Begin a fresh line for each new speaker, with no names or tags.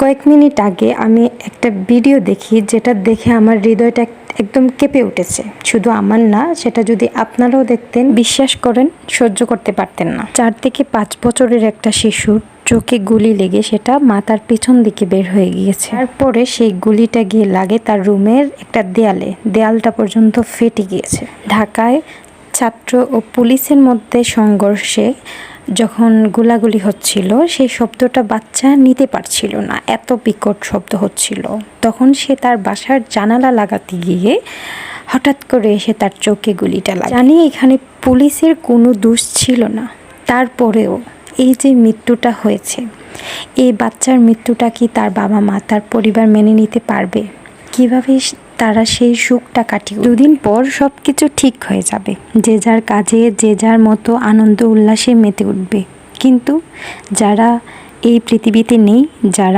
কয়েক মিনিট আগে আমি একটা ভিডিও দেখি, যেটা দেখে আমার হৃদয়টা একদম কেঁপে উঠেছে। শুধু আমার না, সেটা যদি আপনারাও দেখতেন, বিশ্বাস করেন সহ্য করতে পারতেন না। 4 থেকে 5 বছরের একটা শিশুর চোখে গুলি লেগে সেটা মাথার পিছন দিকে বের হয়ে গিয়েছে। তারপরে সেই গুলিটা গিয়ে লাগে তার রুমের একটা দেয়ালটা পর্যন্ত ফেটে গিয়েছে। ঢাকায় ছাত্র ও পুলিশের মধ্যে সংঘর্ষে যখন গোলাগুলি হচ্ছিল, সেই শব্দটা বাচ্চা নিতে পারছিল না, এত বিকট শব্দ হচ্ছিল। তখন সে তার বাসার জানালা লাগাতে গিয়ে হঠাৎ করে এসে তার চোখে গুলিটা লাগে। জানি এখানে পুলিশের কোনো দোষ ছিল না, তারপরেও এই যে মৃত্যুটা হয়েছে, এই বাচ্চার মৃত্যুটা কি তার বাবা মা, তার পরিবার মেনে নিতে পারবে? কিভাবে তারা সেই সুখটা কাটিয়ে? দুদিন পর সব কিছু ঠিক হয়ে যাবে, যে যার কাজে যে যার মতো আনন্দ উল্লাসে মেতে উঠবে। কিন্তু যারা এই পৃথিবীতে নেই, যারা